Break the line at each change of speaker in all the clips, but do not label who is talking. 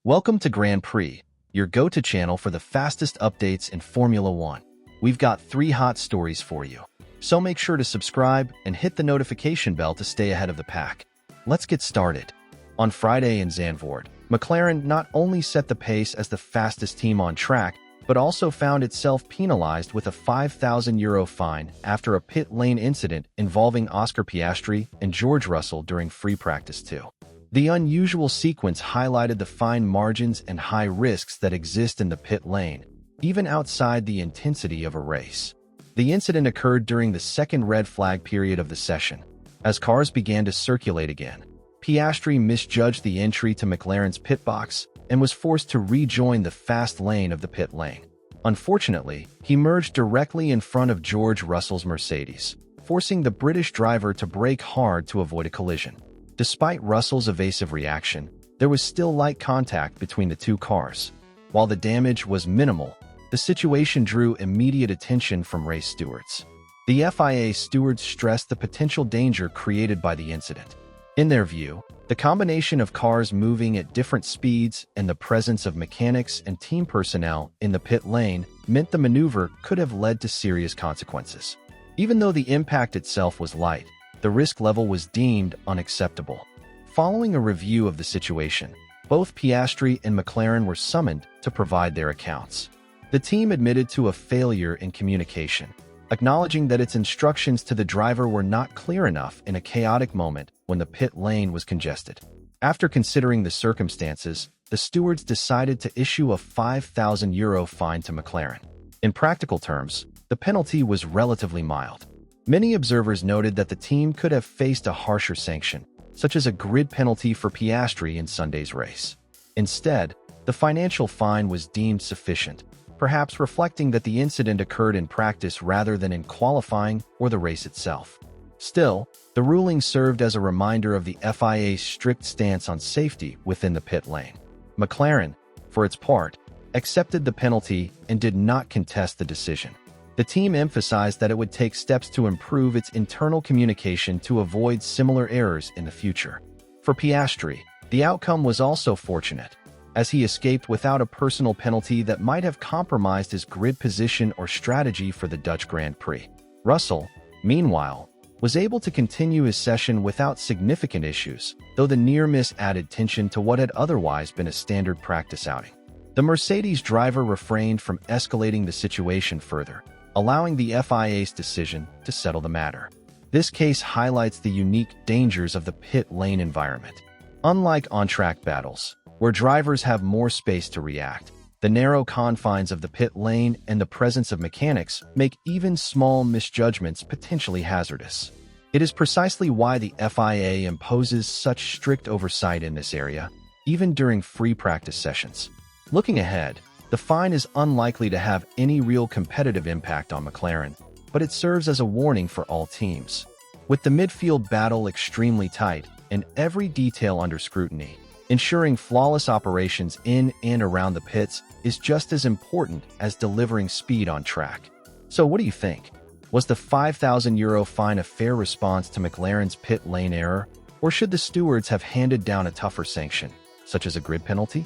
Welcome to Grand Prix, your go-to channel for the fastest updates in Formula One. We've got 3 hot stories for you, so make sure to subscribe and hit the notification bell to stay ahead of the pack. Let's get started. On Friday in Zandvoort, McLaren not only set the pace as the fastest team on track, but also found itself penalized with a €5,000 fine after a pit lane incident involving Oscar Piastri and George Russell during free practice 2. The unusual sequence highlighted the fine margins and high risks that exist in the pit lane, even outside the intensity of a race. The incident occurred during the second red flag period of the session. As cars began to circulate again, Piastri misjudged the entry to McLaren's pit box and was forced to rejoin the fast lane of the pit lane. Unfortunately, he merged directly in front of George Russell's Mercedes, forcing the British driver to brake hard to avoid a collision. Despite Russell's evasive reaction, there was still light contact between the two cars. While the damage was minimal, the situation drew immediate attention from race stewards. The FIA stewards stressed the potential danger created by the incident. In their view, the combination of cars moving at different speeds and the presence of mechanics and team personnel in the pit lane meant the maneuver could have led to serious consequences. Even though the impact itself was light, the risk level was deemed unacceptable. Following a review of the situation, both Piastri and McLaren were summoned to provide their accounts. The team admitted to a failure in communication, acknowledging that its instructions to the driver were not clear enough in a chaotic moment when the pit lane was congested. After considering the circumstances, the stewards decided to issue a €5,000 fine to McLaren. In practical terms, the penalty was relatively mild. Many observers noted that the team could have faced a harsher sanction, such as a grid penalty for Piastri in Sunday's race. Instead, the financial fine was deemed sufficient, perhaps reflecting that the incident occurred in practice rather than in qualifying or the race itself. Still, the ruling served as a reminder of the FIA's strict stance on safety within the pit lane. McLaren, for its part, accepted the penalty and did not contest the decision. The team emphasized that it would take steps to improve its internal communication to avoid similar errors in the future. For Piastri, the outcome was also fortunate, as he escaped without a personal penalty that might have compromised his grid position or strategy for the Dutch Grand Prix. Russell, meanwhile, was able to continue his session without significant issues, though the near miss added tension to what had otherwise been a standard practice outing. The Mercedes driver refrained from escalating the situation further, allowing the FIA's decision to settle the matter. This case highlights the unique dangers of the pit lane environment. Unlike on-track battles, where drivers have more space to react, the narrow confines of the pit lane and the presence of mechanics make even small misjudgments potentially hazardous. It is precisely why the FIA imposes such strict oversight in this area, even during free practice sessions. Looking ahead, the fine is unlikely to have any real competitive impact on McLaren, but it serves as a warning for all teams. With the midfield battle extremely tight and every detail under scrutiny, ensuring flawless operations in and around the pits is just as important as delivering speed on track. So what do you think? Was the €5,000 fine a fair response to McLaren's pit lane error, or should the stewards have handed down a tougher sanction, such as a grid penalty?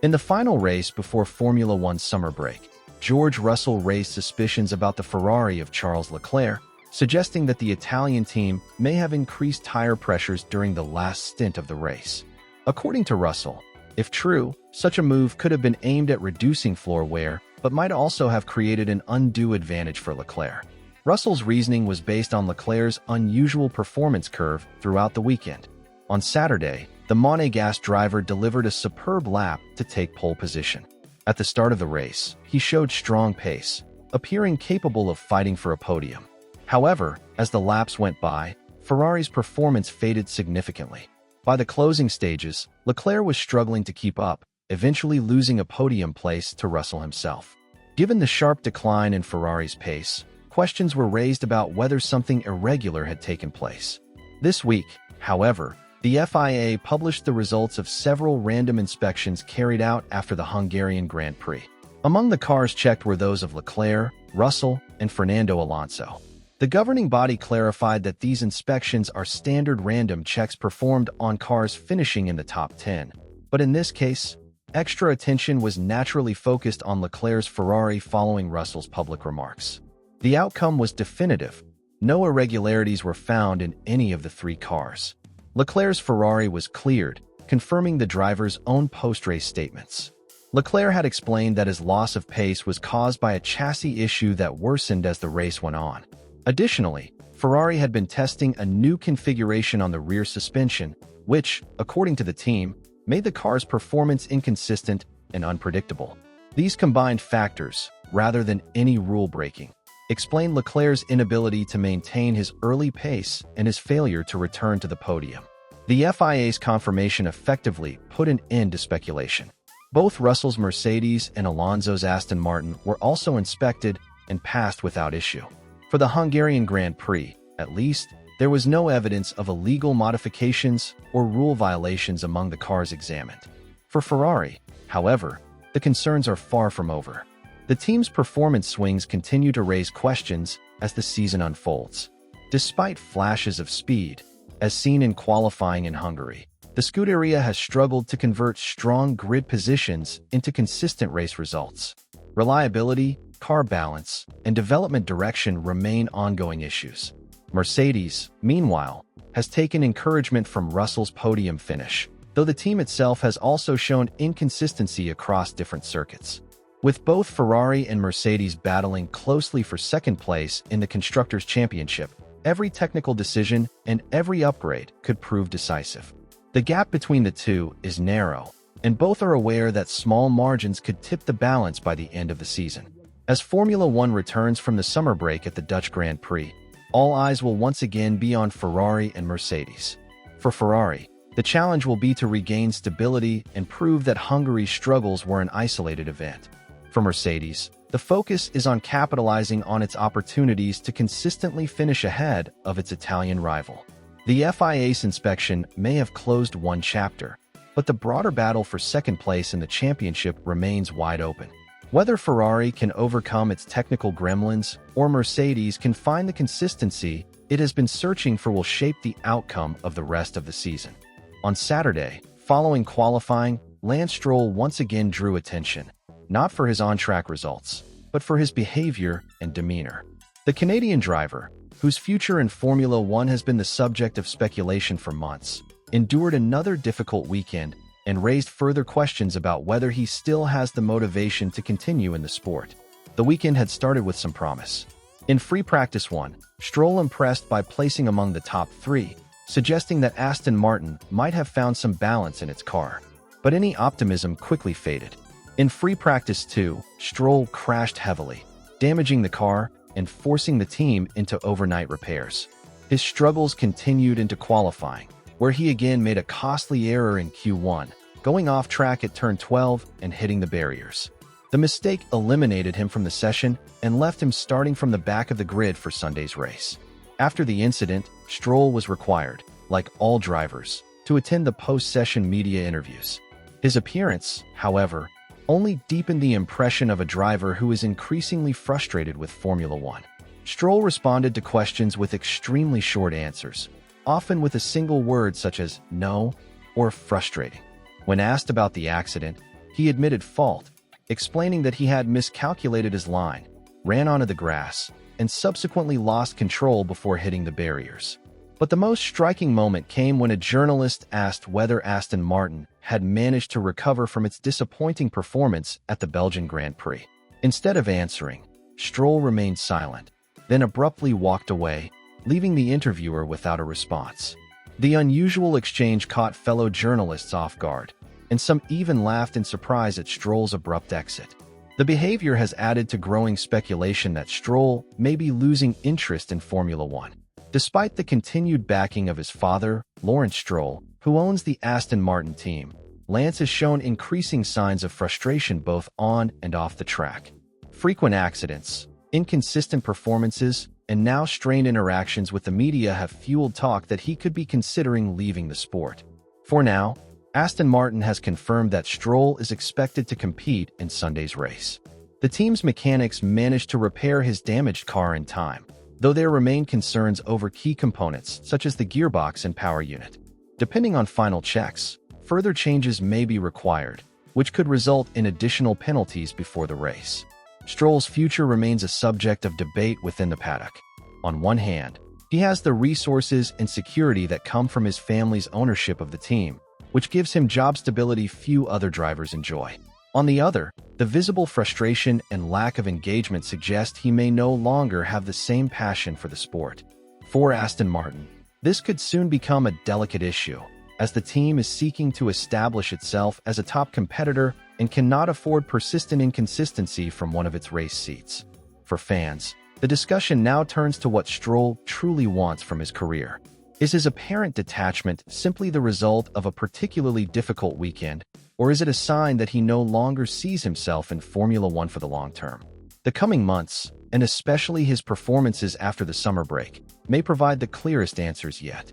In the final race before Formula One's summer break, George Russell raised suspicions about the Ferrari of Charles Leclerc, suggesting that the Italian team may have increased tire pressures during the last stint of the race. According to Russell, if true, such a move could have been aimed at reducing floor wear, but might also have created an undue advantage for Leclerc. Russell's reasoning was based on Leclerc's unusual performance curve throughout the weekend. On Saturday, the Monegasque driver delivered a superb lap to take pole position. At the start of the race, he showed strong pace, appearing capable of fighting for a podium. However, as the laps went by, Ferrari's performance faded significantly. By the closing stages, Leclerc was struggling to keep up, eventually losing a podium place to Russell himself. Given the sharp decline in Ferrari's pace, questions were raised about whether something irregular had taken place. This week, however, the FIA published the results of several random inspections carried out after the Hungarian Grand Prix. Among the cars checked were those of Leclerc, Russell, and Fernando Alonso. The governing body clarified that these inspections are standard random checks performed on cars finishing in the top 10, but in this case, Extra attention was naturally focused on Leclerc's Ferrari following Russell's public remarks. The outcome was definitive. No irregularities were found in any of the three cars. Leclerc's Ferrari was cleared, confirming the driver's own post-race statements. Leclerc had explained that his loss of pace was caused by a chassis issue that worsened as the race went on. Additionally, Ferrari had been testing a new configuration on the rear suspension, which, according to the team, made the car's performance inconsistent and unpredictable. These combined factors, rather than any rule-breaking, explain Leclerc's inability to maintain his early pace and his failure to return to the podium. The FIA's confirmation effectively put an end to speculation. Both Russell's Mercedes and Alonso's Aston Martin were also inspected and passed without issue. For the Hungarian Grand Prix, at least, there was no evidence of illegal modifications or rule violations among the cars examined. For Ferrari, however, the concerns are far from over. The team's performance swings continue to raise questions as the season unfolds. Despite flashes of speed, as seen in qualifying in Hungary, the Scuderia has struggled to convert strong grid positions into consistent race results. Reliability, car balance, and development direction remain ongoing issues. Mercedes, meanwhile, has taken encouragement from Russell's podium finish, though the team itself has also shown inconsistency across different circuits. With both Ferrari and Mercedes battling closely for second place in the Constructors' Championship, every technical decision and every upgrade could prove decisive. The gap between the two is narrow, and both are aware that small margins could tip the balance by the end of the season. As Formula One returns from the summer break at the Dutch Grand Prix, all eyes will once again be on Ferrari and Mercedes. For Ferrari, the challenge will be to regain stability and prove that Hungary's struggles were an isolated event. For Mercedes, the focus is on capitalizing on its opportunities to consistently finish ahead of its Italian rival. The FIA's inspection may have closed one chapter, but the broader battle for second place in the championship remains wide open. Whether Ferrari can overcome its technical gremlins or Mercedes can find the consistency it has been searching for will shape the outcome of the rest of the season. On Saturday, following qualifying, Lance Stroll once again drew attention, not for his on-track results, but for his behavior and demeanor. The Canadian driver, whose future in Formula One has been the subject of speculation for months, endured another difficult weekend and raised further questions about whether he still has the motivation to continue in the sport. The weekend had started with some promise. In Free Practice 1, Stroll impressed by placing among the top three, suggesting that Aston Martin might have found some balance in its car. But any optimism quickly faded. In Free Practice 2, Stroll crashed heavily, damaging the car and forcing the team into overnight repairs. His struggles continued into qualifying, where he again made a costly error in Q1, going off track at turn 12 and hitting the barriers. The mistake eliminated him from the session and left him starting from the back of the grid for Sunday's race. After the incident, Stroll was required, like all drivers, to attend the post-session media interviews. His appearance, however, only deepened the impression of a driver who is increasingly frustrated with Formula One. Stroll responded to questions with extremely short answers, often with a single word such as no or frustrating. When asked about the accident, he admitted fault, explaining that he had miscalculated his line, ran onto the grass, and subsequently lost control before hitting the barriers. But the most striking moment came when a journalist asked whether Aston Martin had managed to recover from its disappointing performance at the Belgian Grand Prix. Instead of answering, Stroll remained silent, then abruptly walked away, leaving the interviewer without a response. The unusual exchange caught fellow journalists off guard, and some even laughed in surprise at Stroll's abrupt exit. The behavior has added to growing speculation that Stroll may be losing interest in Formula One. Despite the continued backing of his father, Lawrence Stroll, who owns the Aston Martin team, Lance has shown increasing signs of frustration both on and off the track. Frequent accidents, inconsistent performances, and now strained interactions with the media have fueled talk that he could be considering leaving the sport. For now, Aston Martin has confirmed that Stroll is expected to compete in Sunday's race. The team's mechanics managed to repair his damaged car in time, though there remain concerns over key components such as the gearbox and power unit. Depending on final checks, further changes may be required, which could result in additional penalties before the race. Stroll's future remains a subject of debate within the paddock. On one hand, he has the resources and security that come from his family's ownership of the team, which gives him job stability few other drivers enjoy. On the other, the visible frustration and lack of engagement suggest he may no longer have the same passion for the sport. For Aston Martin, this could soon become a delicate issue, as the team is seeking to establish itself as a top competitor and cannot afford persistent inconsistency from one of its race seats. For fans, the discussion now turns to what Stroll truly wants from his career. Is his apparent detachment simply the result of a particularly difficult weekend, or is it a sign that he no longer sees himself in Formula One for the long term? The coming months, and especially his performances after the summer break, may provide the clearest answers yet.